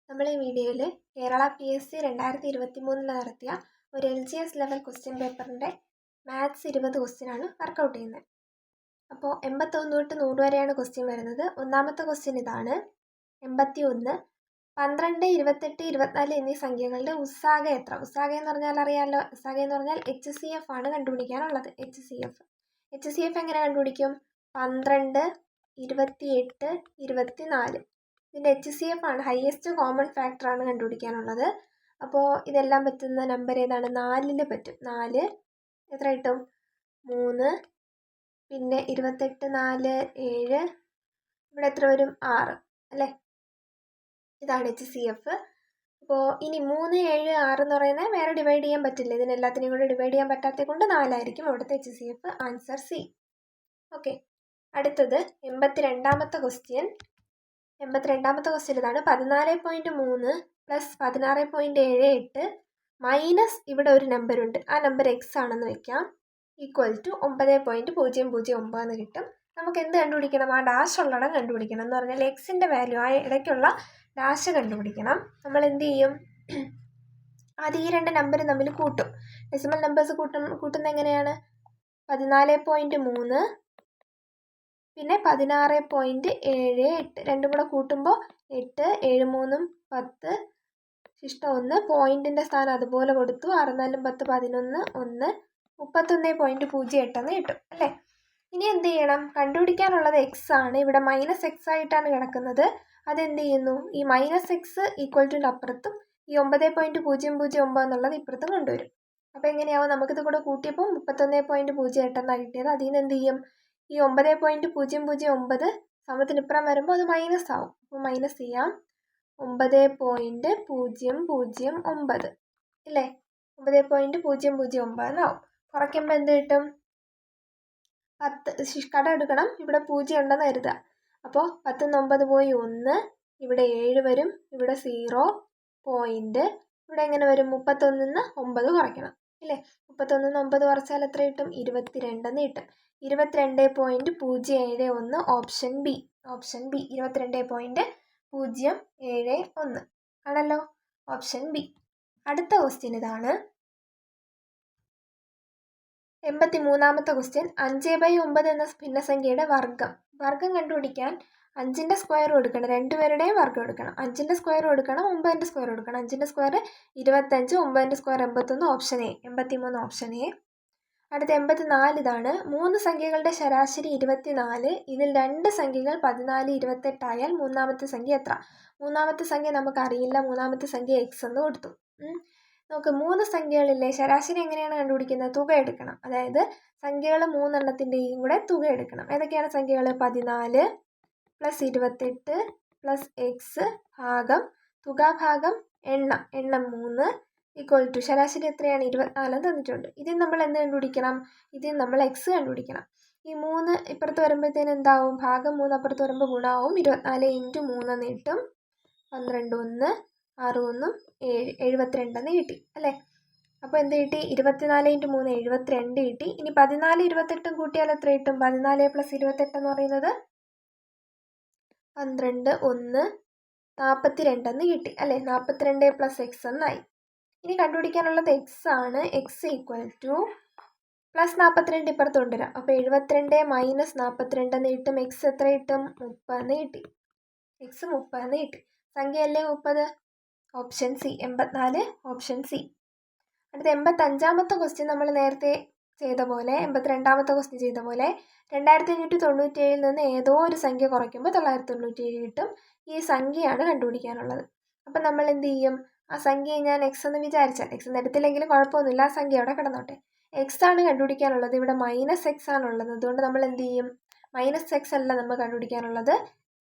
നമ്മൾ ഈ വീഡിയോയിൽ കേരള PSC 2023 നടത്തിയ ഒരു LGS ലെവൽ ക്വസ്റ്റ്യൻ പേപ്പറിൻ്റെ മാത്സ് 20 ക്വസ്റ്റ്യനാണ് വർക്കൗട്ട് ചെയ്യുന്നത്. അപ്പോൾ 81 തൊട്ട് 100 വരെയാണ് ക്വസ്റ്റ്യൻ വരുന്നത്. ഒന്നാമത്തെ ക്വസ്റ്റ്യൻ ഇതാണ്. 81, 12, 28, 24 എന്നീ സംഖ്യകളുടെ ഉസ്സാഗ എത്ര? ഉസ്സാഗ എന്ന് പറഞ്ഞാൽ അറിയാമല്ലോ. ഉസ്സാഗ എന്ന് പറഞ്ഞാൽ HCF ആണ് കണ്ടുപിടിക്കാനുള്ളത്. HCF എങ്ങനെ കണ്ടുപിടിക്കും? 12, 28, 24. ഇതിൻ്റെ HCF ആണ്, ഹയസ്റ്റ് കോമൺ ഫാക്ടർ ആണ് കണ്ടുപിടിക്കാനുള്ളത്. അപ്പോൾ ഇതെല്ലാം പറ്റുന്ന നമ്പർ ഏതാണ്? 4 പറ്റും. 4 എത്ര കിട്ടും? 3. പിന്നെ 28, 4, 7. ഇവിടെ എത്ര വരും? 6 അല്ലേ? ഇതാണ് HCF. അപ്പോൾ ഇനി 3, 7, 6 എന്ന് പറയുന്നത് വേറെ ഡിവൈഡ് ചെയ്യാൻ പറ്റില്ല. ഇതിനെല്ലാത്തിനെയും കൂടെ ഡിവൈഡ് ചെയ്യാൻ പറ്റാത്തത് കൊണ്ട് 4 ആയിരിക്കും അവിടുത്തെ HCF. Answer C. ഓക്കെ, അടുത്തത് 82ാമത്തെ ക്വസ്റ്റ്യൻ. 82ാമത്തെ ക്വസ്റ്റ്യൻ ഇതാണ്. 14.3 പ്ലസ് 16.78 മൈനസ് ഇവിടെ ഒരു നമ്പർ ഉണ്ട്, ആ നമ്പർ X ആണെന്ന് വെക്കാം, ഈക്വൽ ടു 9.009 എന്ന് കിട്ടും. നമുക്ക് എന്ത് കണ്ടുപിടിക്കണം? ആ ഡാഷ് ഉള്ളിടം കണ്ടുപിടിക്കണം. എന്ന് പറഞ്ഞാൽ എക്സിൻ്റെ വാല്യൂ, ആ ഇടയ്ക്കുള്ള ഡാഷ് കണ്ടുപിടിക്കണം. നമ്മൾ എന്ത് ചെയ്യും? അത് ഈ രണ്ട് നമ്പർ തമ്മിൽ കൂട്ടും. ഡെസിമൽ നമ്പേഴ്സ് കൂട്ടുന്നത് എങ്ങനെയാണ്? 14.3 പിന്നെ 16.78 രണ്ടും കൂടെ കൂട്ടുമ്പോൾ 8, 7, 3, 10, ശിഷ്ടം 1, പോയിന്റിൻ്റെ സ്ഥാനം അതുപോലെ കൊടുത്തു, 6, 4, 10, 11, 1, 31.08 എന്ന് കിട്ടും അല്ലേ? ഇനി എന്ത് ചെയ്യണം? കണ്ടുപിടിക്കാനുള്ളത് X ആണ്. ഇവിടെ -X ആയിട്ടാണ് കിടക്കുന്നത്. അതെന്ത് ചെയ്യുന്നു? ഈ -X ഈക്വൽ ടുൻ്റെ അപ്പുറത്തും ഈ 9.009 എന്നുള്ളത് ഇപ്പുറത്തും കൊണ്ടുവരും. അപ്പോൾ എങ്ങനെയാവും? നമുക്കിത് കൂടെ കൂട്ടിയപ്പോൾ 31.08 എന്നാണ് കിട്ടിയത്. അതിൽ നിന്ന് എന്ത് ചെയ്യും? ഈ 9.009 സമത്തിനിപ്പുറം വരുമ്പോൾ അത് മൈനസ് ആവും. അപ്പോൾ മൈനസ് ചെയ്യാം. 9.009 ഇല്ലേ? 9.009 എന്നാവും. കുറയ്ക്കുമ്പോൾ എന്ത് കിട്ടും? 10. കടം എടുക്കണം. ഇവിടെ 0 ഉണ്ടെന്ന് കരുതുക. അപ്പോൾ 10 9 പോയി 1, ഇവിടെ 7 വരും, ഇവിടെ 0 പോയിന്റ്, ഇവിടെ എങ്ങനെ വരും? 31 9 കുറയ്ക്കണം ഇല്ലേ? 31 9 കുറച്ചാൽ എത്ര കിട്ടും? 22 എന്ന് കിട്ടും. 22.071 ഓപ്ഷൻ ബി. 22.071 ആണല്ലോ ഓപ്ഷൻ ബി. അടുത്ത ക്വസ്റ്റ്യൻ ഇതാണ്. 83ാമത്തെ ക്വസ്റ്റ്യൻ. 5/9 എന്ന ഭിന്നസംഖ്യയുടെ വർഗം കണ്ടുപിടിക്കാൻ 5ൻ്റെ സ്ക്വയർ കൊടുക്കണം. രണ്ടുപേരുടെയും വർഗം എടുക്കണം. 5ൻ്റെ സ്ക്വയർ കൊടുക്കണം, 9ൻ്റെ സ്ക്വയർ കൊടുക്കണം. 5ൻ്റെ സ്ക്വയർ 25, 9ൻ്റെ square 81, option A. 83 option A. അടുത്ത 84 ഇതാണ്. 3 സംഖ്യകളുടെ ശരാശരി 24. ഇതിൽ 2 സംഖ്യകൾ 14, 28 ആയാൽ മൂന്നാമത്തെ സംഖ്യ എത്ര? മൂന്നാമത്തെ സംഖ്യ നമുക്കറിയില്ല. മൂന്നാമത്തെ സംഖ്യ X എന്ന് കൊടുത്തു. നമുക്ക് 3 സംഖ്യകളില്ലേ, ശരാശരി എങ്ങനെയാണ് കണ്ടുപിടിക്കുന്നത്? തുക എടുക്കണം. അതായത് സംഖ്യകൾ 3 എണ്ണത്തിൻ്റെയും കൂടെ തുക എടുക്കണം. ഏതൊക്കെയാണ് സംഖ്യകൾ? 14 പ്ലസ് 28 പ്ലസ് X ഭാഗം തുക ഭാഗം എണ്ണം 3 ഈക്വൽ ടു ശരാശരി എത്രയാണ്? 24 തന്നിട്ടുണ്ട്. ഇതിൽ നമ്മൾ എന്ത് കണ്ടുപിടിക്കണം? ഇതിൽ നമ്മൾ X കണ്ടുപിടിക്കണം. ഈ 3 ഇപ്പുറത്ത് വരുമ്പോഴത്തേന് എന്താവും? ഭാഗം 3 അപ്പുറത്ത് വരുമ്പോൾ ഗുണാവും. 24 × 3 എന്ന് കിട്ടും. 12, 1, 6, 1, 7, 72 എന്ന് കിട്ടി അല്ലേ? അപ്പോൾ എന്ത് കിട്ടി? 24 × 3 72 കിട്ടി. ഇനി 14 28 കൂട്ടിയാൽ എത്ര കിട്ടും? 14 + 28 എന്ന് പറയുന്നത് 12, 1, 42 എന്ന് കിട്ടി അല്ലേ? 42 + X എന്നായി. ഇനി കണ്ടുപിടിക്കാനുള്ളത് X ആണ്. X ഈക്വൽ ടു പ്ലസ് 42 ഇപ്പുറത്ത് കൊണ്ടുവരാം. അപ്പോൾ 72 - 42 എന്ന് കിട്ടും. X എത്ര കിട്ടും? 30 എന്ന് കിട്ടി. X 30 എന്ന് കിട്ടി. സംഖ്യയല്ലേ 30? Option C. 84 option C. അടുത്ത 85ാമത്തെ ക്വസ്റ്റ്യൻ നമ്മൾ നേരത്തെ ചെയ്ത പോലെ, 82ാമത്തെ ക്വസ്റ്റ്യൻ ചെയ്ത പോലെ 2597 നിന്ന് ഏതോ ഒരു സംഖ്യ കുറയ്ക്കുമ്പോൾ 997 കിട്ടും. ഈ സംഖ്യയാണ് കണ്ടുപിടിക്കാനുള്ളത്. അപ്പം നമ്മൾ എന്ത് ചെയ്യും? ആ സംഖ്യയെ ഞാൻ X എന്ന് വിചാരിച്ചാൽ, X എന്ന് എടുത്തില്ലെങ്കിലും കുഴപ്പമൊന്നുമില്ല, ആ സംഖ്യ അവിടെ കിടന്നോട്ടെ. X ആണ് കണ്ടുപിടിക്കാനുള്ളത്. ഇവിടെ -X ആണുള്ളത്. അതുകൊണ്ട് നമ്മൾ എന്ത് ചെയ്യും? -X അല്ല നമ്മൾ കണ്ടുപിടിക്കാനുള്ളത്.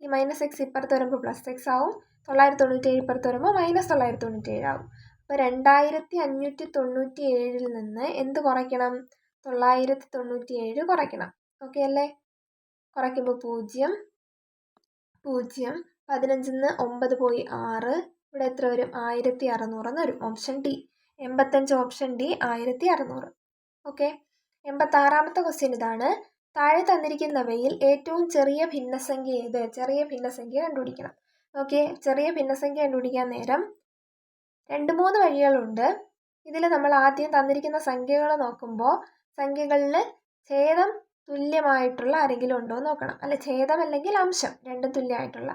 ഈ -X ഇപ്പുറത്ത് വരുമ്പോൾ +X ആവും. 997 ഇപ്പുറത്ത് വരുമ്പോൾ -997 ആവും. അപ്പോൾ 2597 നിന്ന് എന്ത് കുറയ്ക്കണം? 997 കുറയ്ക്കണം. ഓക്കെ അല്ലേ? കുറയ്ക്കുമ്പോൾ 0 0, 15 നിന്ന് 9 പോയി 6, ഇവിടെ എത്ര വരും? 1600 എന്ന് വരും. Option D. 85 option D 1600. Okay, 86ാമത്തെ ക്വസ്റ്റ്യൻ ഇതാണ്. താഴെ തന്നിരിക്കുന്നവയിൽ ഏറ്റവും ചെറിയ ഭിന്നസംഖ്യ ഏത്? ചെറിയ ഭിന്നസംഖ്യ കണ്ടുപിടിക്കണം. ഓക്കെ, ചെറിയ ഭിന്നസംഖ്യ കണ്ടുപിടിക്കാൻ നേരം 2-3 വഴികളുണ്ട്. ഇതിൽ നമ്മൾ ആദ്യം തന്നിരിക്കുന്ന സംഖ്യകൾ നോക്കുമ്പോൾ സംഖ്യകളിൽ ഛേദം തുല്യമായിട്ടുള്ള ആരെങ്കിലും ഉണ്ടോ എന്ന് നോക്കണം. അല്ല, ഛേദം അല്ലെങ്കിൽ അംശം രണ്ടും തുല്യമായിട്ടുള്ള.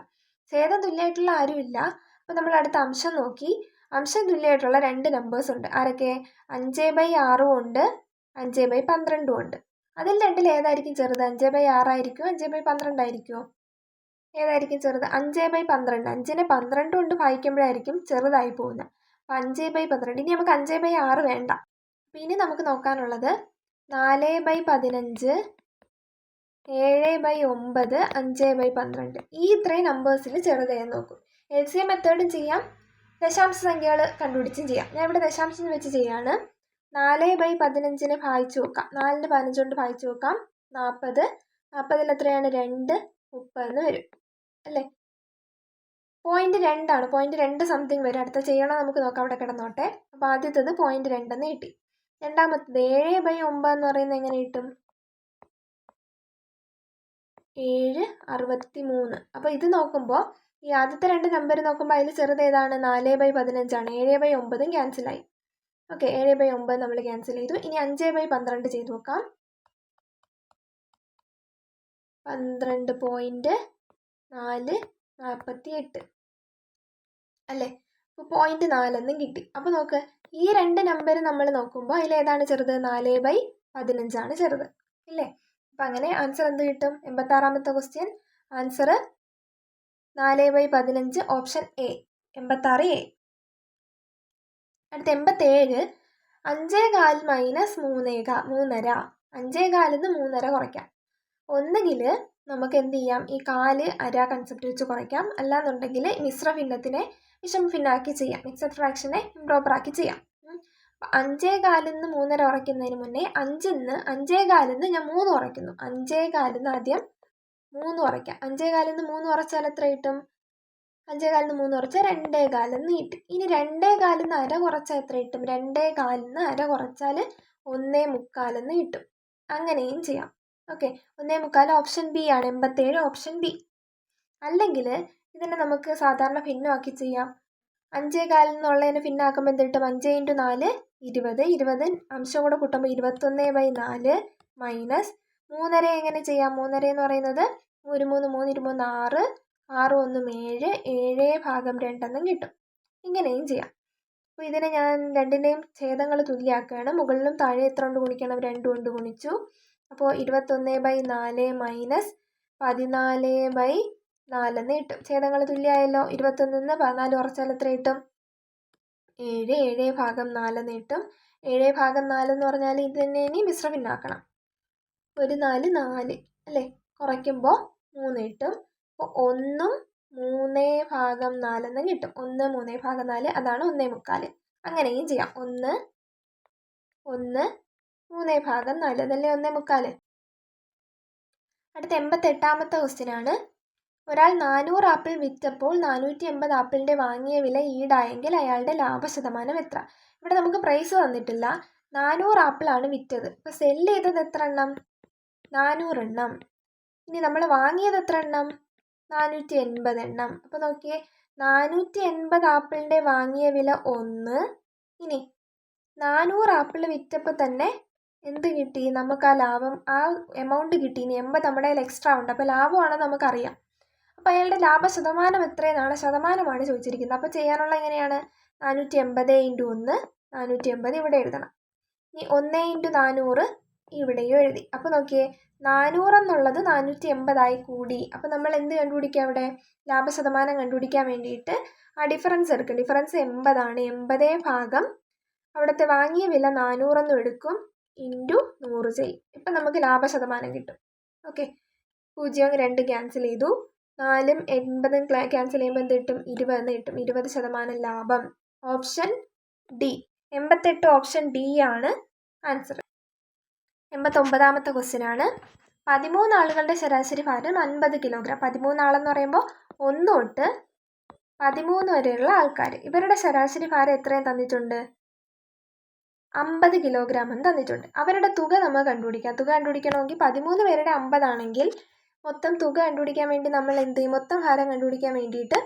ഛേദം തുല്യമായിട്ടുള്ള ആരുമില്ല. അപ്പോൾ നമ്മൾ അടുത്ത അംശം നോക്കി. അംശം തുല്യമായിട്ടുള്ള 2 നമ്പേഴ്സ് ഉണ്ട്. ആരൊക്കെ? 5/6 ഉണ്ട്, 5/12 ഉണ്ട്. അതിൽ രണ്ടിൽ ഏതായിരിക്കും ചെറുത്? 5/6 ആയിരിക്കുമോ 5/12 ആയിരിക്കുമോ? ഏതായിരിക്കും ചെറുത്? 5/12. 5നെ 12 കൊണ്ട് ഭാഗിക്കുമ്പോഴായിരിക്കും ചെറുതായി പോകുന്നത്. അപ്പോൾ 5/12. ഇനി നമുക്ക് 5/6 വേണ്ട. അപ്പോൾ ഇനി നമുക്ക് നോക്കാനുള്ളത് 4/15, 7/9, 5/12. ഈ ഇത്രയും നമ്പേഴ്സിൽ ചെറുതേന്ന് നോക്കും. LCM മെത്തേഡും ചെയ്യാം, ദശാംശ സംഖ്യകൾ കണ്ടുപിടിച്ചും ചെയ്യാം. ഞാൻ ഇവിടെ ദശാംശം വെച്ച് ചെയ്യാണ്. 4/15 ഭാഗിച്ചു നോക്കാം. 4ന് 15 കൊണ്ട് ഭാഗിച്ചു നോക്കാം. 40. 40ൽ എത്രയാണ്? 2, 30 വരും അല്ലേ? 0.2 ആണ്. 0.2 സംതിങ് വരും. അടുത്ത ചെയ്യണം, നമുക്ക് നോക്കാം. അവിടെ കിടന്നോട്ടെ. അപ്പോൾ ആദ്യത്തേത് 0.2 എന്ന് കിട്ടി. രണ്ടാമത്തത് 7/9 എന്ന് പറയുന്നത് എങ്ങനെ കിട്ടും? 7/63. അപ്പോൾ ഇത് നോക്കുമ്പോൾ ഈ ആദ്യത്തെ 2 നമ്പർ നോക്കുമ്പോൾ അതിൽ ചെറുത് ഏതാണ്? 4/15 ആണ്. 7/9 ക്യാൻസലായി. ഓക്കെ, 7/9 നമ്മൾ ക്യാൻസൽ ചെയ്തു. ഇനി 5/12 ചെയ്ത് നോക്കാം. 12.448 അല്ലേ? അപ്പോൾ 0.4 എന്നും കിട്ടി. അപ്പോൾ നോക്ക്, ഈ 2 നമ്പർ നമ്മൾ നോക്കുമ്പോൾ അതിലേതാണ് ചെറുത്? 4/15 ആണ് ചെറുത് ഇല്ലേ? അപ്പം അങ്ങനെ ആൻസർ എന്ത് കിട്ടും? 86ാമത്തെ question answer 4/15, option A, 86A. അടുത്ത 87. 5/4 മൈനസ് 3.5. 5/4 3.5 കുറയ്ക്കാം. ഒന്നുകിൽ നമുക്ക് എന്ത് ചെയ്യാം? ഈ 4 അര കൺസെപ്റ്റ് വെച്ച് കുറയ്ക്കാം. അല്ലാന്നുണ്ടെങ്കിൽ മിശ്ര ഭിന്നത്തിനെ വിഷമ ഭിന്നാക്കി ചെയ്യാം. മിക്സഡ് ഫ്രാക്ഷനെ ഇംപ്രോപ്പർ ആക്കി ചെയ്യാം. 5/4 3.5 കുറയ്ക്കുന്നതിന് മുന്നേ 5/4 ഞാൻ 3 കുറയ്ക്കുന്നു. 5/4 ആദ്യം 3 കുറയ്ക്കാം. 5/4 3 കുറച്ചാൽ എത്ര കിട്ടും? 5/4 3 കുറച്ചാൽ 2.4 കിട്ടും. ഇനി 2.4 അര കുറച്ചാൽ എത്ര കിട്ടും? 2.4 അര കുറച്ചാൽ 1.25 കിട്ടും. അങ്ങനെയും ചെയ്യാം. ഓക്കെ, 1.25 ഓപ്ഷൻ ബി ആണ്. 87 ഓപ്ഷൻ ബി. അല്ലെങ്കിൽ ഇതിനെ നമുക്ക് സാധാരണ ഭിന്നമാക്കി ചെയ്യാം. 5.4 എന്നുള്ളതിനെ ഭിന്നാക്കുമ്പോൾ എന്ത് കിട്ടും? 5 × 4 20. 20 അംശം കൂടെ കൂട്ടുമ്പോൾ 21/4 മൈനസ് 3.5. എങ്ങനെ ചെയ്യാം? 3.5 എന്ന് പറയുന്നത് 1 3 3 23 6, 6 1 7, 7/2 എന്നും കിട്ടും. ഇങ്ങനെയും ചെയ്യാം. അപ്പോൾ ഇതിനെ ഞാൻ രണ്ടിൻ്റെയും ഛേദങ്ങൾ തുല്യമാക്കുകയാണ്. മുകളിലും താഴെ എത്ര കൊണ്ട് ഗുണിക്കണം? 2 കൊണ്ട് ഗുണിച്ചു. അപ്പോൾ 21/4 മൈനസ് 14/4 എന്ന് കിട്ടും. ഛേദങ്ങൾ തുല്യമായല്ലോ. 21 14 കുറച്ചാൽ എത്ര കിട്ടും? 7. 7/4 എന്ന് കിട്ടും. 7/4 എന്ന് പറഞ്ഞാൽ ഇത് തന്നെ ഇനി മിശ്ര ഭിന്നാക്കണം. 1 4 4 അല്ലേ? കുറയ്ക്കുമ്പോൾ 3 കിട്ടും. അപ്പോൾ 1 3/4 എന്ന് കിട്ടും. 1 3/4 അതാണ് 1.25. അങ്ങനെയും ചെയ്യാം. 1 1 3/4 അതല്ലേ 1.25. അടുത്ത 88ാമത്തെ ക്വസ്റ്റ്യനാണ്. ഒരാൾ 400 ആപ്പിൾ വിറ്റപ്പോൾ 480 ആപ്പിളിൻ്റെ വാങ്ങിയ വില ഈടായെങ്കിൽ അയാളുടെ ലാഭശതമാനം എത്ര? ഇവിടെ നമുക്ക് പ്രൈസ് തന്നിട്ടില്ല. 400 ആപ്പിളാണ് വിറ്റത്. ഇപ്പോൾ സെല്ല് ചെയ്തത് എത്ര എണ്ണം? 400 എണ്ണം. ഇനി നമ്മൾ വാങ്ങിയത് എത്ര എണ്ണം? 480 എണ്ണം. അപ്പോൾ നോക്കിയേ, 480 ആപ്പിളിൻ്റെ വാങ്ങിയ വില 1. ഇനി 400 ആപ്പിൾ വിറ്റപ്പോൾ തന്നെ എന്ത് കിട്ടി? നമുക്ക് ആ ലാഭം, ആ എമൗണ്ട് കിട്ടി. ഇനി 80 നമ്മുടെ കയ്യിൽ എക്സ്ട്രാ ഉണ്ട്. അപ്പോൾ ലാഭമാണെന്ന് നമുക്കറിയാം. അപ്പോൾ അയാളുടെ ലാഭശതമാനം എത്രയെന്നാണ്, ശതമാനമാണ് ചോദിച്ചിരിക്കുന്നത്. അപ്പോൾ ചെയ്യാനുള്ള എങ്ങനെയാണ്? 480 × 1 480 ഇവിടെ എഴുതണം. ഇനി 1 × 400 ഇവിടെയും എഴുതി. അപ്പോൾ നോക്കിയേ, 400 എന്നുള്ളത് 480 കൂടി. അപ്പോൾ നമ്മൾ എന്ത് കണ്ടുപിടിക്കുക? അവിടെ ലാഭശതമാനം കണ്ടുപിടിക്കാൻ വേണ്ടിയിട്ട് ആ ഡിഫറൻസ് എടുക്കും. ഡിഫറൻസ് 80 ആണ്. 80 അവിടുത്തെ വാങ്ങിയ വില 400 എന്നും എടുക്കും, × 100 ചെയ്യും. ഇപ്പം നമുക്ക് ലാഭശതമാനം കിട്ടും. ഓക്കെ, 0 2 ക്യാൻസൽ ചെയ്തു. 4 80 ക്യാൻസൽ ചെയ്യുമ്പോൾ എന്ത് കിട്ടും? 20 എന്ന് കിട്ടും. 20% ലാഭം. Option D. 88 ഓപ്ഷൻ ഡി ആണ് ആൻസർ. 89ാമത്തെ ക്വസ്റ്റ്യൻ ആണ്. 13 ആളുകളുടെ ശരാശരി ഭാരം 50 കിലോഗ്രാം. 13 ആളെന്ന് പറയുമ്പോൾ 1 തൊട്ട് 13 വരെയുള്ള ആൾക്കാർ. ഇവരുടെ ശരാശരി ഭാരം എത്രയും തന്നിട്ടുണ്ട്? 50 കിലോഗ്രാം എന്ന് തന്നിട്ടുണ്ട്. അവരുടെ തുക നമ്മൾ കണ്ടുപിടിക്കാം. തുക കണ്ടുപിടിക്കണമെങ്കിൽ 13 പേരുടെ 50 ആണെങ്കിൽ മൊത്തം തുക കണ്ടുപിടിക്കാൻ വേണ്ടി നമ്മൾ എന്ത് ചെയ്യും? മൊത്തം ഭാരം കണ്ടുപിടിക്കാൻ വേണ്ടിയിട്ട്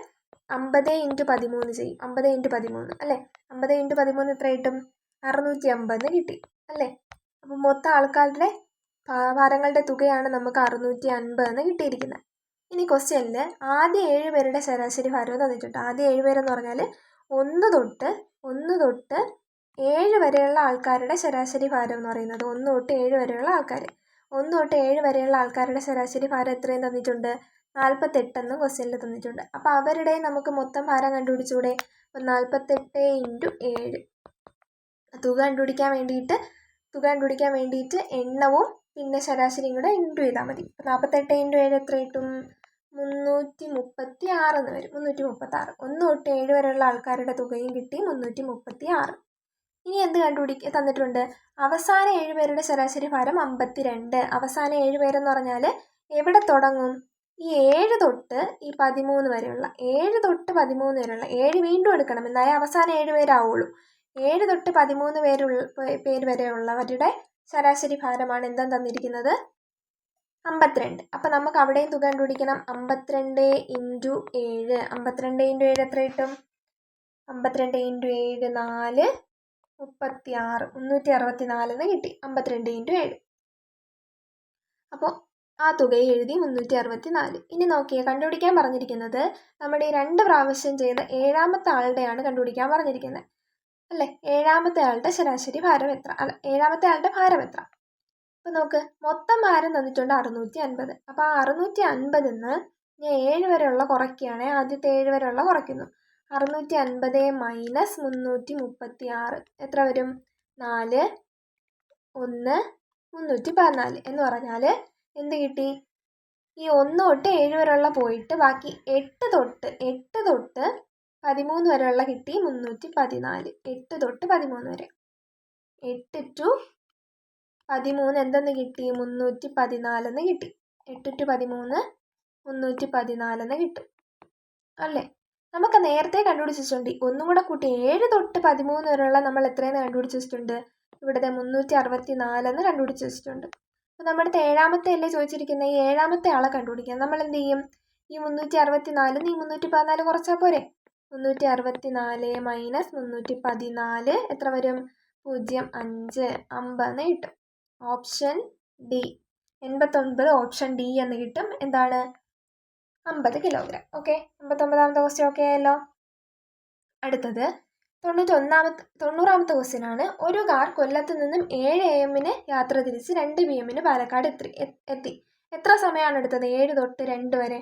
50 × 13 ചെയ്യും. 50 × 13 അല്ലേ? 50 × 13 എത്ര കിട്ടും? 650 കിട്ടി അല്ലേ? അപ്പോൾ മൊത്തം ആൾക്കാരുടെ ഭാരങ്ങളുടെ തുകയാണ് നമുക്ക് 650 കിട്ടിയിരിക്കുന്നത്. ഇനി ക്വസ്റ്റ്യനിൽ ആദ്യ 7 പേരുടെ ശരാശരി ഭാരം തന്നിട്ടുണ്ട്. ആദ്യ 7 പേരെന്ന് പറഞ്ഞാൽ 1 തൊട്ട് 7 വരെയുള്ള ആൾക്കാരുടെ ശരാശരി ഭാരം എന്ന് പറയുന്നത് 1 തൊട്ട് 7 വരെയുള്ള ആൾക്കാർ. 1 തൊട്ട് 7 വരെയുള്ള ആൾക്കാരുടെ ശരാശരി ഭാരം എത്രയും തന്നിട്ടുണ്ട്? 48 എന്നും ക്വസ്റ്റ്യനിൽ തന്നിട്ടുണ്ട്. അപ്പോൾ അവരുടെ നമുക്ക് മൊത്തം ഭാരം കണ്ടുപിടിച്ചൂടെ? അപ്പോൾ 48 × 7 തുക കണ്ടുപിടിക്കാൻ വേണ്ടിയിട്ട് എണ്ണവും പിന്നെ ശരാശരിയും കൂടെ ഇൻറ്റു ചെയ്താൽ മതി. 48 × 7 എത്ര കിട്ടും? 336 എന്ന് വരും. 336. 1 തൊട്ട് 7 വരെയുള്ള ആൾക്കാരുടെ തുകയും കിട്ടി 336. ഇനി എന്ത് തന്നിട്ടുണ്ട്? അവസാന 7 പേരുടെ ശരാശരി ഭാരം 52. അവസാന 7 പേരെന്ന് പറഞ്ഞാൽ എവിടെ തുടങ്ങും? ഈ 7 തൊട്ട് ഈ 13 വരെയുള്ള 7 തൊട്ട് 13 വരെയുള്ള 7 വീണ്ടും എടുക്കണം, എന്നാലേ അവസാന 7 പേരാവുള്ളൂ. 7 തൊട്ട് 13 പേര് വരെയുള്ളവരുടെ ശരാശരി ഭാരമാണ് എന്താ തന്നിരിക്കുന്നത്? 52. അപ്പം നമുക്ക് അവിടെയും തുക കണ്ടുപിടിക്കണം. 52 × 7. 52 × 7 എത്ര കിട്ടും? 52 × 7 4 36. 364 എന്ന് കിട്ടി. 52 × 7. അപ്പോൾ ആ തുകയെ എഴുതി 364. ഇനി നോക്കിയേ, കണ്ടുപിടിക്കാൻ പറഞ്ഞിരിക്കുന്നത് നമ്മുടെ ഈ 2 പ്രാവശ്യം ചെയ്ത 7ാമത്തെ ആളുടെയാണ് കണ്ടുപിടിക്കാൻ പറഞ്ഞിരിക്കുന്നത് അല്ലേ? 7ാമത്തെ ആളുടെ ശരാശരി ഭാരം എത്ര? അല്ല, 7ാമത്തെ ആളുടെ ഭാരം എത്ര? അപ്പോൾ നോക്ക്, മൊത്തം ഭാരം തന്നിട്ടുണ്ട് 650. അപ്പോൾ ആ 650 നിന്ന് ഞാൻ 7 വരെയുള്ള കുറയ്ക്കുകയാണെങ്കിൽ ആദ്യത്തെ 7 വരെയുള്ള കുറയ്ക്കുന്നു. 650 - 336 എത്ര വരും? 4 1 314 എന്ന് പറഞ്ഞാൽ എന്ത് കിട്ടി? ഈ 1 തൊട്ട് 7 വരെയുള്ള പോയിട്ട് ബാക്കി 8 തൊട്ട് 13 വരെയുള്ള കിട്ടി 314. 8 തൊട്ട് 13 വരെ 8 to 13 എന്തെന്ന് കിട്ടി? 314 എന്ന് കിട്ടി. 8 to 13 314 എന്ന് കിട്ടും അല്ലേ? നമുക്ക് നേരത്തെ കണ്ടുപിടിച്ച് വെച്ചിട്ടുണ്ട്. ഒന്നും കൂടെ കൂട്ടി 7 തൊട്ട് 13 വരെയുള്ള നമ്മൾ എത്രയെന്ന് കണ്ടുപിടിച്ച് വെച്ചിട്ടുണ്ട്? ഇവിടുത്തെ 364 എന്ന് കണ്ടുപിടിച്ച് വെച്ചിട്ടുണ്ട്. അപ്പോൾ നമ്മുടെ 7ാമത്തെ അല്ലേ ചോദിച്ചിരിക്കുന്നത്? ഈ 7ാമത്തെ ആളെ കണ്ടുപിടിക്കാം. നമ്മൾ എന്ത് ചെയ്യും? ഈ 364 ഈ 314 കുറച്ചാൽ പോരെ? 364 - 314 എത്ര വരും? 0.5 50 എന്ന് കിട്ടും. Option D 89. ഓപ്ഷൻ ഡി എന്ന് കിട്ടും. എന്താണ്? 50 കിലോഗ്രാം. ഓക്കെ, 89ാമത്തെ ക്വസ്റ്റ്യൻ ഓക്കെ ആയല്ലോ. അടുത്തത് 90ാമത്തെ ക്വസ്റ്റ്യൻ ആണ്. ഒരു കാർ കൊല്ലത്ത് നിന്നും 7 AM യാത്ര തിരിച്ച് 2 PM പാലക്കാട് എത്തി. എത്ര സമയമാണ് എടുത്തത്? 7 തൊട്ട് 2 വരെ.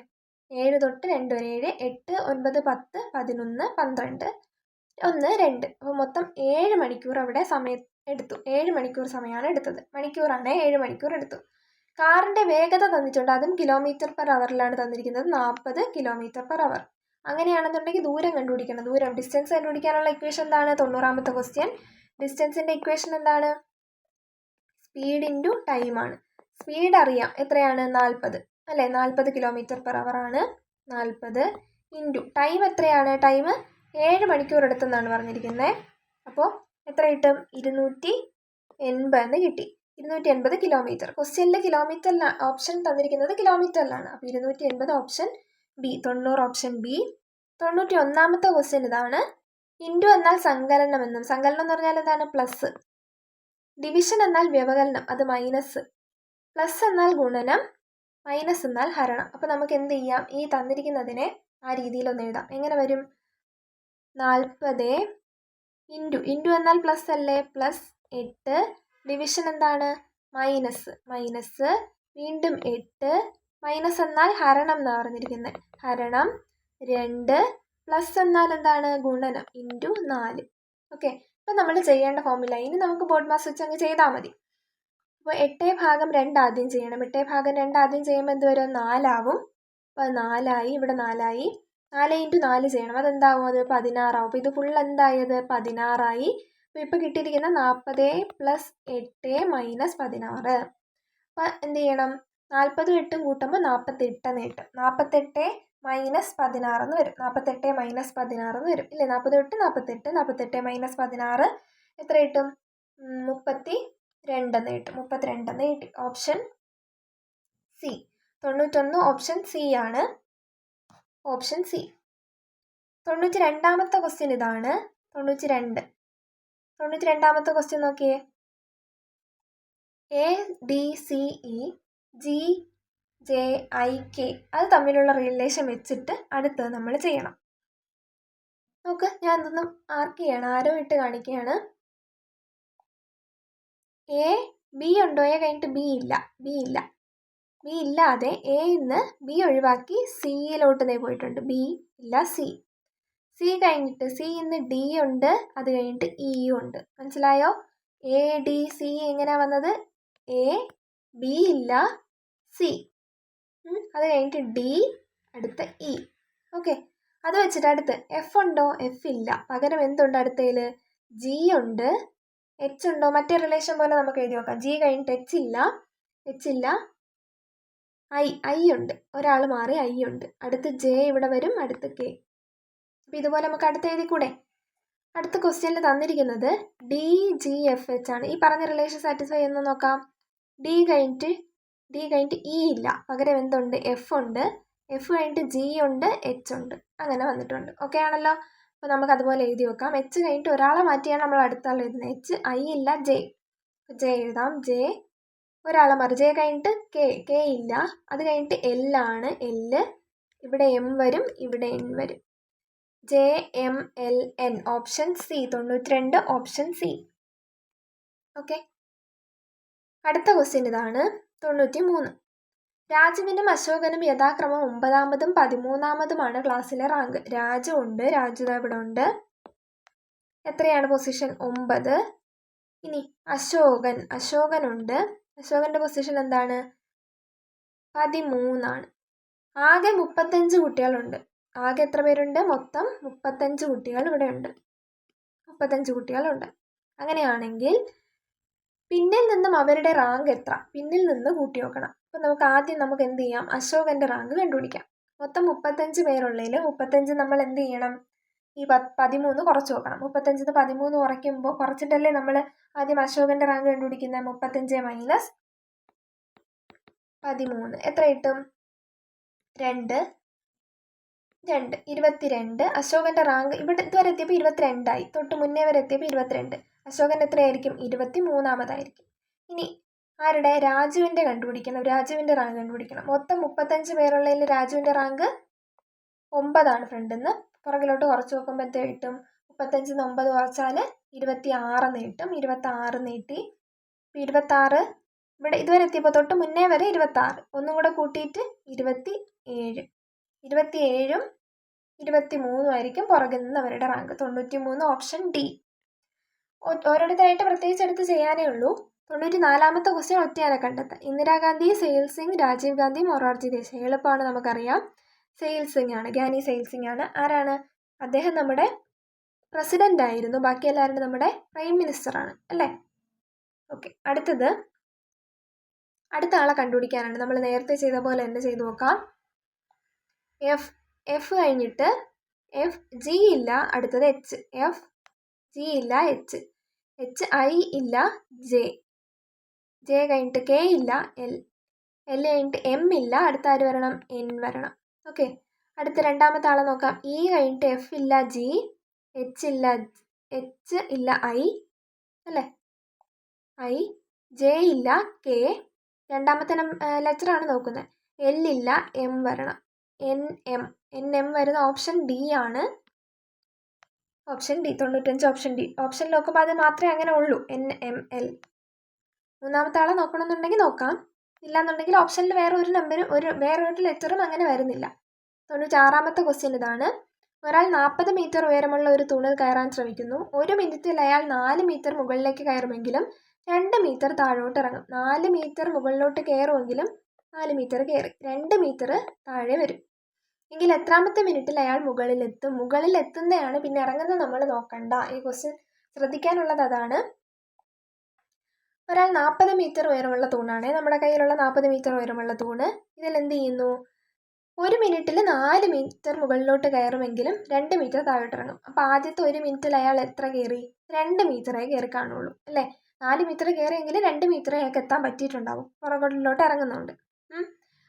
7 തൊട്ട് 2 വരെ 7 8 9 10 11 12 1 2. അപ്പോൾ മൊത്തം 7 മണിക്കൂർ അവിടെ സമയം എടുത്തു. 7 മണിക്കൂർ സമയമാണ് എടുത്തത്. മണിക്കൂറാണ് 7 മണിക്കൂർ എടുത്തു. കാറിൻ്റെ വേഗത തന്നിട്ടുണ്ട്. അതും km/hലാണ് തന്നിരിക്കുന്നത്. 40 km/h. അങ്ങനെയാണെന്നുണ്ടെങ്കിൽ ദൂരം കണ്ടുപിടിക്കണം. ഡിസ്റ്റൻസ് കണ്ടുപിടിക്കാനുള്ള ഇക്വേഷൻ എന്താണ്? 90ാമത്തെ ക്വസ്റ്റ്യൻ. ഡിസ്റ്റൻസിൻ്റെ ഇക്വേഷൻ എന്താണ്? സ്പീഡ് ഇൻറ്റു ടൈം ആണ്. സ്പീഡ് അറിയാം, എത്രയാണ്? 40 അല്ലേ? 40 km/h ആണ്. 40 ഇൻറ്റു ടൈം എത്രയാണ്? ടൈം 7 മണിക്കൂർ എടുത്തെന്നാണ് പറഞ്ഞിരിക്കുന്നത്. അപ്പോൾ എത്ര കിട്ടും? 280 കിട്ടി. 280 കിലോമീറ്റർ. ക്വസ്റ്റ്യനിൽ കിലോമീറ്ററിലാണ് ഓപ്ഷൻ തന്നിരിക്കുന്നത്, കിലോമീറ്ററിലാണ്. അപ്പോൾ 280 ഓപ്ഷൻ ബി. 90 option B. 91ാമത്തെ ക്വസ്റ്റ്യൻ ഇതാണ്. ഇൻറ്റു എന്നാൽ സങ്കലനം എന്നും, സങ്കലനം എന്ന് പറഞ്ഞാൽ എന്താണ്? പ്ലസ്. ഡിവിഷൻ എന്നാൽ വ്യവകലനം, അത് മൈനസ്. പ്ലസ് എന്നാൽ ഗുണനം, മൈനസ് എന്നാൽ ഹരണം. അപ്പോൾ നമുക്ക് എന്ത് ചെയ്യാം? ഈ തന്നിരിക്കുന്നതിനെ ആ രീതിയിലൊന്ന് എഴുതാം. എങ്ങനെ വരും? 40 ഇൻറ്റു എന്നാൽ പ്ലസ് അല്ലേ? പ്ലസ് 8. ഡിവിഷൻ എന്താണ്? മൈനസ് വീണ്ടും 8. മൈനസ് എന്നാൽ ഹരണം എന്നാണ് പറഞ്ഞിരിക്കുന്നത്. ഹരണം 2. പ്ലസ് എന്നാൽ എന്താണ്? ഗുണനം ഇൻറ്റു 4. ഓക്കെ, അപ്പോൾ നമ്മൾ ചെയ്യേണ്ട ഫോർമുല ഇനി നമുക്ക് ബോർഡ് മാസ് വെച്ച് അങ്ങ് ചെയ്താൽ മതി. അപ്പോൾ 8/2 ആദ്യം ചെയ്യണം. 8/2 ആദ്യം ചെയ്യുമ്പോൾ എന്ത് വരും? 4 ആവും. അപ്പോൾ 4 ആയി. ഇവിടെ 4 ആയി. 4 × 4 ചെയ്യണം. അതെന്താവും? അത് 16 ആവും. അപ്പോൾ ഇത് ഫുൾ എന്തായത്? 16 ആയി. അപ്പോൾ ഇപ്പോൾ കിട്ടിയിരിക്കുന്ന 40 + 8 - 16. അപ്പോൾ എന്ത് ചെയ്യണം? 40 8 കൂട്ടുമ്പോൾ 48 എന്ന് കിട്ടും. 48 - 16 എന്ന് വരും. 48 - 16 എന്ന് വരും ഇല്ലേ? 48 48 48 - 16 എത്ര കിട്ടും? 32 എന്ന് കിട്ടും. 32 എന്ന് കിട്ടി. Option C. 91 ഓപ്ഷൻ സി ആണ്. Option C. 92ാമത്തെ ക്വസ്റ്റ്യൻ ഇതാണ്. 92ാമത്തെ ക്വസ്റ്റ്യൻ നോക്കിയേ. ADCEGJIK അത് തമ്മിലുള്ള റിലേഷൻ വെച്ചിട്ട് അടുത്തത് നമ്മൾ ചെയ്യണം. നോക്ക്, ഞാൻ ഇതൊന്നും ആർക്ക് ചെയ്യണം, ആരോ ഇട്ട് കാണിക്കുകയാണ്. B ഉണ്ടോ? എ കഴിഞ്ഞിട്ട് ബി ഇല്ല. ബി ഇല്ലാതെ എന്ന് ബി ഒഴിവാക്കി സിയിലോട്ട് പോയിട്ടുണ്ട്. ബി ഇല്ല, സി കഴിഞ്ഞിട്ട് സി ഇന്ന് ഡി ഉണ്ട്, അത് കഴിഞ്ഞിട്ട് ഇയും ഉണ്ട്. മനസ്സിലായോ? ADC എങ്ങനെയാ വന്നത്? എ, ബി ഇല്ല, സി, അത് കഴിഞ്ഞിട്ട് ഡി, അടുത്ത ഇ. ഓക്കെ, അത് വെച്ചിട്ട് അടുത്ത് എഫ് ഉണ്ടോ? എഫ് ഇല്ല. പകരം എന്തുണ്ട് അടുത്തതിൽ? ജി ഉണ്ട്. എച്ച് ഉണ്ടോ? മറ്റേ റിലേഷൻ പോലെ നമുക്ക് എഴുതി നോക്കാം. ജി കഴിഞ്ഞിട്ട് എച്ച് ഇല്ല. ഐ ഉണ്ട്, ഒരാൾ മാറി ഐ ഉണ്ട്. അടുത്ത് ജെ ഇവിടെ വരും, അടുത്ത് കെ. അപ്പം ഇതുപോലെ നമുക്ക് അടുത്ത് എഴുതിക്കൂടെ? അടുത്ത ക്വസ്റ്റ്യനിൽ തന്നിരിക്കുന്നത് DGFH ആണ്. ഈ പറഞ്ഞ റിലേഷൻ സാറ്റിസ്ഫൈ എന്ന് നോക്കാം. ഡി കഴിഞ്ഞിട്ട് ഇ ഇല്ല, പകരം എന്തുണ്ട്? എഫ് ഉണ്ട്. എഫ് കഴിഞ്ഞിട്ട് ജി ഉണ്ട്, എച്ച് ഉണ്ട്. അങ്ങനെ വന്നിട്ടുണ്ട്. ഓക്കെ ആണല്ലോ? അപ്പോൾ നമുക്ക് അതുപോലെ എഴുതി വെക്കാം. എച്ച് കഴിഞ്ഞിട്ട് ഒരാളെ മാറ്റിയാണ് നമ്മൾ അടുത്ത ആൾ എഴുതുന്നത്. എച്ച്, ഐ ഇല്ല, ജെ എഴുതാം. ജെ ഒരാളെ മാറി. ജെ കഴിഞ്ഞിട്ട് കെ ഇല്ല, അത് കഴിഞ്ഞിട്ട് എൽ ആണ്. ഇവിടെ എം വരും, ഇവിടെ എൻ വരും. JMLN option C. 92 option C. Okay, അടുത്ത ക്വസ്റ്റ്യൻ ഇതാണ്. 93. രാജുവിനും അശോകനും യഥാക്രമം 9ാമതും 13ാമതുമാണ് ക്ലാസ്സിലെ റാങ്ക്. രാജു ഇവിടെ ഉണ്ട്. എത്രയാണ് പൊസിഷൻ? 9. ഇനി അശോകനുണ്ട്. അശോകന്റെ പൊസിഷൻ എന്താണ്? 13 ആണ്. ആകെ 35 കുട്ടികളുണ്ട്. ആകെ എത്ര പേരുണ്ട്? മൊത്തം 35 കുട്ടികൾ ഇവിടെ ഉണ്ട്. 35 കുട്ടികളുണ്ട്. അങ്ങനെയാണെങ്കിൽ പിന്നിൽ നിന്നും അവരുടെ റാങ്ക് എത്ര? പിന്നിൽ നിന്ന് കൂട്ടി നോക്കണം. അപ്പം നമുക്ക് എന്ത് ചെയ്യാം? അശോകന്റെ റാങ്ക് കണ്ടുപിടിക്കാം. മൊത്തം 35 പേരുള്ളതിൽ 35 നമ്മൾ എന്ത് ചെയ്യണം? ഈ 13 കുറച്ച് നോക്കണം. 35 13 കുറച്ചിട്ടല്ലേ നമ്മൾ ആദ്യം അശോകന്റെ റാങ്ക് കണ്ടുപിടിക്കുന്നത്. 35 മൈനസ് 13 എത്ര കിട്ടും? 2. 22. അശോകന്റെ റാങ്ക് ഇവിടെ ഇതുവരെ എത്തിയപ്പോൾ 22 ആയി. തൊട്ട് മുന്നേ വരെ എത്തിയപ്പോൾ 22. അശോകൻ എത്രയായിരിക്കും? 23ാമതായിരിക്കും. ഇനി ആരുടെ? രാജുവിന്റെ കണ്ടുപിടിക്കണം. രാജുവിന്റെ റാങ്ക് കണ്ടുപിടിക്കണം. മൊത്തം 35 പേരുള്ളതിൽ രാജുവിന്റെ റാങ്ക് 9 ആണ്. ഫ്രണ്ടിൽ നിന്ന് പുറകിലോട്ട് കുറച്ച് നോക്കുമ്പോൾ എത്ര കിട്ടും? 35 9 കുറച്ചാൽ 26 കിട്ടും. 26 നീട്ടി. 26 ഇവിടെ ഇതുവരെ എത്തിയപ്പോൾ തൊട്ട് മുന്നേ വരെ 26. ഒന്നും കൂടെ കൂട്ടിയിട്ട് 27. 27ഉം 23ഉം ആയിരിക്കും പുറകിൽ നിന്ന് അവരുടെ റാങ്ക്. 93 option D. ഓരോരുത്തരായിട്ട് പ്രത്യേകിച്ച് എടുത്ത് ചെയ്യാനേ ഉള്ളൂ. 94ാമത്തെ ക്വസ്റ്റ്യൻ ഒറ്റയാനെ കണ്ടെത്താം. ഇന്ദിരാഗാന്ധി, സെയിൽ സിംഗ്, രാജീവ് ഗാന്ധി, മൊറാർജി ദേശായി. എളുപ്പമാണ്, നമുക്കറിയാം. സെയിൽ സിംഗ് ആണ്, ഗ്യാനി സെയിൽ സിംഗ് ആണ്. ആരാണ് അദ്ദേഹം? നമ്മുടെ പ്രസിഡന്റ് ആയിരുന്നു. ബാക്കി എല്ലാവരും നമ്മുടെ പ്രൈം മിനിസ്റ്റർ ആണ്, അല്ലേ? ഓക്കെ, അടുത്ത ആളെ കണ്ടുപിടിക്കാനാണ്. നമ്മൾ നേരത്തെ ചെയ്ത പോലെ തന്നെ ചെയ്തു നോക്കാം. എഫ് കഴിഞ്ഞിട്ട് ജി ഇല്ല, അടുത്തത് എച്ച്. ജി ഇല്ല, ഐ ഇല്ല, ജെ കഴിഞ്ഞിട്ട് കെ ഇല്ല, എൽ കഴിഞ്ഞിട്ട് എം ഇല്ല, അടുത്ത ആര് വരണം? എൻ വരണം. ഓക്കെ, അടുത്ത രണ്ടാമത്തെ ആളെ നോക്കാം. ഇ കഴിഞ്ഞിട്ട് എഫ് ഇല്ല, ജി, എച്ച് ഇല്ല, ഐ അല്ലേ? ഐ, ജെ ഇല്ല, കെ. രണ്ടാമത്തെ ലെറ്ററാണ് നോക്കുന്നത്. എൽ ഇല്ല, എം വരണം. എൻ എം വരുന്ന ഓപ്ഷൻ ഡി ആണ്. Option D. 95 option D. Option നോക്കുമ്പോൾ അത് മാത്രമേ അങ്ങനെ ഉള്ളൂ. NML. മൂന്നാമത്തെ ആളെ നോക്കണമെന്നുണ്ടെങ്കിൽ നോക്കാം. ഇല്ലാന്നുണ്ടെങ്കിൽ ഓപ്ഷനിൽ വേറെ ഒരു ലെറ്ററും അങ്ങനെ വരുന്നില്ല. 96ാമത്തെ ക്വസ്റ്റ്യൻ ഇതാണ്. ഒരാൾ 40 മീറ്റർ ഉയരമുള്ള ഒരു തൂണിൽ കയറാൻ ശ്രമിക്കുന്നു. 1 മിനിറ്റിൽ അയാൾ 4 മീറ്റർ മുകളിലേക്ക് കയറുമെങ്കിലും 2 മീറ്റർ താഴോട്ട് ഇറങ്ങും. 4 മീറ്റർ മുകളിലോട്ട് കയറുമെങ്കിലും 4 മീറ്റർ കയറി 2 മീറ്റർ താഴെ വരും. എങ്കിൽ എത്രാമത്തെ മിനിറ്റിൽ അയാൾ മുകളിലെത്തും? മുകളിലെത്തുന്നതാണ്, പിന്നെ ഇറങ്ങുന്നത് നമ്മൾ നോക്കണ്ട. ഈ ക്വസ്റ്റ്യൻ ശ്രദ്ധിക്കാനുള്ളത് അതാണ്. ഒരാൾ 40 മീറ്റർ ഉയരമുള്ള തൂണാണ്. നമ്മുടെ കയ്യിലുള്ള 40 മീറ്റർ ഉയരമുള്ള തൂണ്. ഇതിൽ എന്ത് ചെയ്യുന്നു? 1 മിനിറ്റിൽ 4 മീറ്റർ മുകളിലോട്ട് കയറുമെങ്കിലും 2 മീറ്റർ താഴോട്ട് ഇറങ്ങും. അപ്പോൾ ആദ്യത്തെ 1 മിനിറ്റിൽ അയാൾ എത്ര കയറി? 2 മീറ്ററേ കയറി കാണുള്ളൂ, അല്ലേ? 4 മീറ്റർ കയറിയെങ്കിൽ 2 മീറ്റർ അയാൾക്ക് എത്താൻ പറ്റിയിട്ടുണ്ടാവും. പുറകോട്ടിലോട്ട് ഇറങ്ങുന്നുണ്ട്.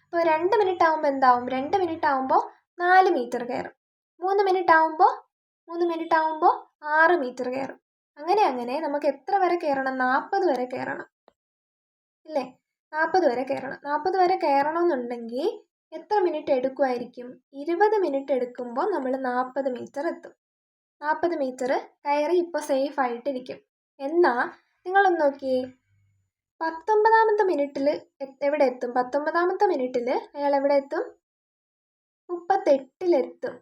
അപ്പോൾ 2 മിനിറ്റ് ആകുമ്പോൾ എന്താവും? 2 മിനിറ്റ് ആകുമ്പോൾ 4 മീറ്റർ കയറും. 3 മിനിറ്റ് ആകുമ്പോൾ 6 മീറ്റർ കയറും. അങ്ങനെ നമുക്ക് എത്ര വരെ കയറണം? 40 വരെ കയറണം ഇല്ലേ? 40 വരെ കയറണം. 40 വരെ കയറണമെന്നുണ്ടെങ്കിൽ എത്ര മിനിറ്റ് എടുക്കുമായിരിക്കും? 20 മിനിറ്റ് എടുക്കുമ്പോൾ നമ്മൾ 40 മീറ്റർ എത്തും. 40 മീറ്റർ കയറി ഇപ്പോൾ സേഫ് ആയിട്ടിരിക്കും. എന്നാൽ നിങ്ങളൊന്ന് നോക്കിയേ, 19ാമത്തെ മിനിറ്റിൽ എവിടെ എത്തും? 19ാമത്തെ മിനിറ്റിൽ അയാൾ എവിടെ എത്തും? 38-ലെത്തും.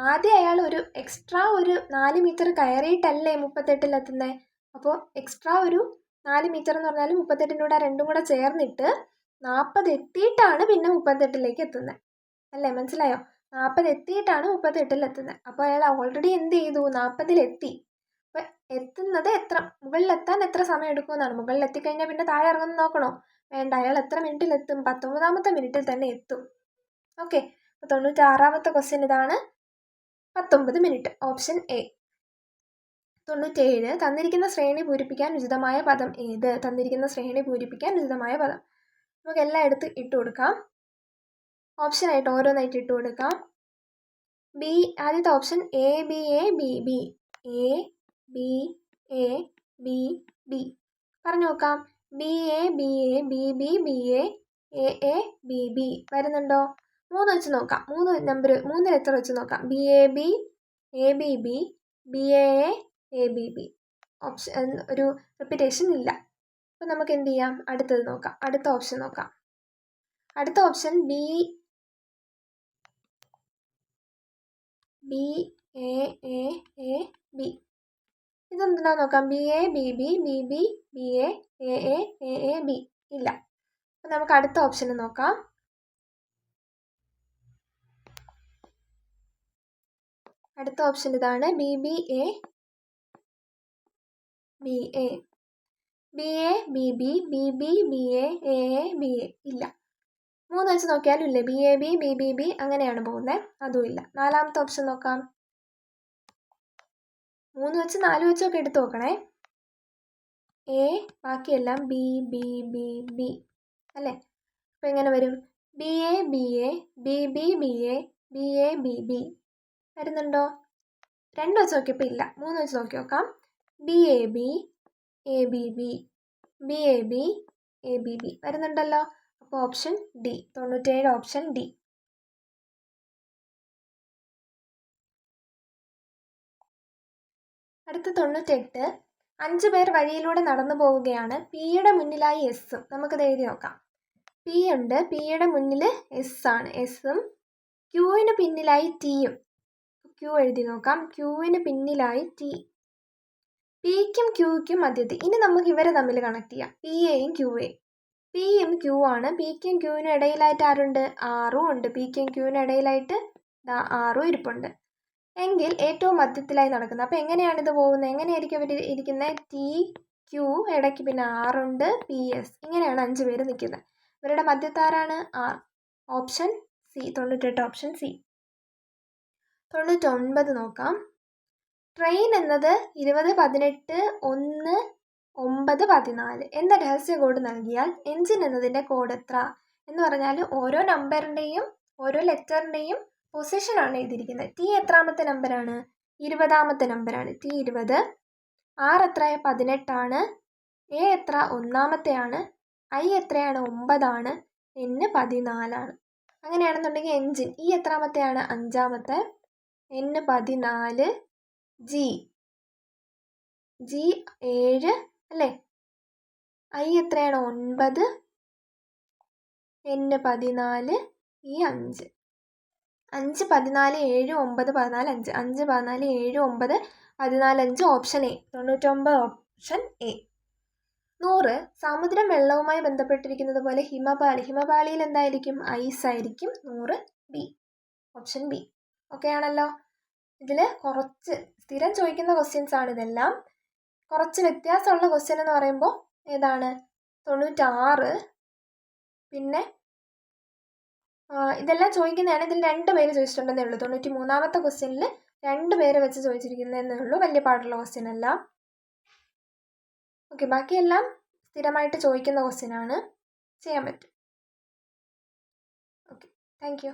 ആദ്യം അയാൾ ഒരു എക്സ്ട്രാ ഒരു 4 മീറ്റർ കയറിയിട്ടല്ലേ 38-ലെത്തുന്നത്. അപ്പോൾ എക്സ്ട്രാ ഒരു 4 മീറ്റർ എന്ന് പറഞ്ഞാൽ 38-ൻ്റെ കൂടെ 2 കൂടെ ചേർന്നിട്ട് 40 എത്തിയിട്ടാണ് പിന്നെ 38-ലേക്ക് എത്തുന്നത് അല്ലേ? മനസ്സിലായോ? 40 എത്തിയിട്ടാണ് 38-ലെത്തുന്നത്. അപ്പോൾ അയാൾ ഓൾറെഡി എന്ത് ചെയ്തു? 40-ലെത്തി. അപ്പോൾ എത്തുന്നത് മുകളിലെത്താൻ എത്ര സമയം എടുക്കുമെന്നാണ്. മുകളിൽ എത്തിക്കഴിഞ്ഞാൽ പിന്നെ താഴെ ഇറങ്ങുന്ന നോക്കണോ? വേണ്ട. അയാൾ എത്ര മിനിറ്റിലെത്തും? 19ാമത്തെ മിനിറ്റിൽ തന്നെ എത്തും. ഓക്കെ. അപ്പോൾ 96ാമത്തെ ക്വസ്റ്റ്യൻ ഇതാണ്. 19 മിനിറ്റ്. Option A. 97. തന്നിരിക്കുന്ന ശ്രേണി പൂരിപ്പിക്കാൻ ഉചിതമായ പദം ഏത്? തന്നിരിക്കുന്ന ശ്രേണി പൂരിപ്പിക്കാൻ ഉചിതമായ പദം നമുക്ക് എല്ലാം എടുത്ത് ഇട്ട് കൊടുക്കാം. ഓപ്ഷനായിട്ട് ഓരോന്നായിട്ട് ഇട്ട് കൊടുക്കാം. ബി. ആദ്യത്തെ option A B A B B. A B A B B. പറഞ്ഞു നോക്കാം. B A B A B B B A A B B. വരുന്നുണ്ടോ? 3 വെച്ച് നോക്കാം. 3 ലെറ്റർ വെച്ച് നോക്കാം. B A B A B B B A A B B. Option ഒരു repetition ഇല്ല. അപ്പോൾ നമുക്ക് എന്ത് ചെയ്യാം? അടുത്തത് നോക്കാം. അടുത്ത ഓപ്ഷൻ നോക്കാം. അടുത്ത option B A A A B. ഇതെന്താ നോക്കാം. B A B B B B B A A A B ഇല്ല. അപ്പം നമുക്ക് അടുത്ത ഓപ്ഷൻ നോക്കാം. അടുത്ത ഓപ്ഷൻ ഇതാണ്. B B A B A B A B B B B B A B A ഇല്ല. 3 വെച്ച് നോക്കിയാലും ഇല്ലേ? B A B B B B അങ്ങനെയാണ് പോകുന്നത്. അതും ഇല്ല. 4ാമത്തെ ഓപ്ഷൻ നോക്കാം. 3 വെച്ച് 4 വെച്ചൊക്കെ എടുത്ത് നോക്കണേ. എ ബാക്കിയെല്ലാം ബി ബി ബി ബി അല്ലേ? അപ്പോൾ എങ്ങനെ വരും? B A B A B B B A B A B B. വരുന്നുണ്ടോ? 2 വെച്ച് നോക്കിയപ്പോൾ ഇല്ല. 3 വെച്ച് നോക്കി നോക്കാം. B A B A B B B A B A B B. വരുന്നുണ്ടല്ലോ. അപ്പോൾ ഓപ്ഷൻ ഡി. 97 option D. അടുത്ത 98. 5 പേർ വഴിയിലൂടെ നടന്നു പോവുകയാണ്. പിയുടെ മുന്നിലായി എസും. നമുക്കത് എഴുതി നോക്കാം. പി ഉണ്ട്. പിയുടെ മുന്നിൽ എസ് ആണ്. എസും ക്യൂവിന് പിന്നിലായി ടിയും. ക്യൂ എഴുതി നോക്കാം. ക്യൂവിന് പിന്നിലായി ടി. പിക്കും ക്യൂക്കും മധ്യത്തിൽ. ഇനി നമുക്ക് ഇവരെ തമ്മിൽ കണക്ട് ചെയ്യാം. പി എയും ക്യൂ എയും. പിയും ക്യൂ ആണ്. പിക്കും ക്യൂവിനും ഇടയിലായിട്ട് ആരുണ്ട്? ആറും ഉണ്ട്. പിക്കും ക്യൂവിനും ഇടയിലായിട്ട് ആറും ഇരിപ്പുണ്ട്. എങ്കിൽ ഏറ്റവും മധ്യത്തിലായി നടക്കുന്നത്. അപ്പോൾ എങ്ങനെയാണിത് പോകുന്നത്? എങ്ങനെയായിരിക്കും അവർ ഇരിക്കുന്നത്? ടി ക്യൂ, ഇടയ്ക്ക് പിന്നെ ആറുണ്ട്, പി എസ്. ഇങ്ങനെയാണ് 5 പേര് നിൽക്കുന്നത്. ഇവരുടെ മധ്യത്താരാണ്? R. Option C. 98 option C. 99 നോക്കാം. ട്രെയിൻ എന്നത് 20 18 1 9 14 എന്ന രഹസ്യ കോഡ് നൽകിയാൽ എൻജിൻ എന്നതിൻ്റെ കോഡ് എത്ര? എന്ന് പറഞ്ഞാൽ ഓരോ നമ്പറിൻ്റെയും ഓരോ ലെറ്ററിൻ്റെയും പൊസിഷനാണ് എഴുതിയിരിക്കുന്നത്. ടി എത്രാമത്തെ നമ്പറാണ്? 20ാമത്തെ നമ്പറാണ്. ടി 20. ആർ എത്ര? 18 എ എത്ര? 1ാമത്തെയാണ്. ഐ എത്രയാണ്? 9 എൻ 14. അങ്ങനെയാണെന്നുണ്ടെങ്കിൽ എൻജിൻ ഈ എത്രാമത്തെയാണ്? 5ാമത്തെ. എൻ 14. ജി 7 അല്ലേ? ഐ എത്രയാണ്? 9. എൻ 14. ഈ 5 5 14 7 9 14 5 5 14 7 9 14 5 ഓപ്ഷൻ എ. 99 option A. 100. സമുദ്രം വെള്ളവുമായി ബന്ധപ്പെട്ടിരിക്കുന്നത് പോലെ ഹിമപാളിയിൽ എന്തായിരിക്കും? ഐസ് ആയിരിക്കും. 100 ബി. Option B. ഓക്കെ ആണല്ലോ. ഇതിൽ കുറച്ച് സ്ഥിരം ചോദിക്കുന്ന ക്വസ്റ്റ്യൻസ് ആണ് ഇതെല്ലാം. കുറച്ച് വ്യത്യാസമുള്ള ക്വസ്റ്റ്യൻ എന്ന് പറയുമ്പോൾ ഏതാണ്? 96. പിന്നെ ഇതെല്ലാം ചോദിക്കുന്നതാണ്. ഇതിൽ 2 പേര് ചോദിച്ചിട്ടുണ്ടെന്നേ ഉള്ളൂ. 93ാമത്തെ ക്വസ്റ്റ്യനിൽ 2 പേര് വെച്ച് ചോദിച്ചിരിക്കുന്നതെന്നേ ഉള്ളൂ. വലിയ പാടുള്ള ക്വസ്റ്റ്യൻ അല്ല. ഓക്കെ. ബാക്കിയെല്ലാം സ്ഥിരമായിട്ട് ചോദിക്കുന്ന ക്വസ്റ്റ്യൻ ആണ്. ചെയ്യാൻ പറ്റും. ഓക്കെ. Thank you.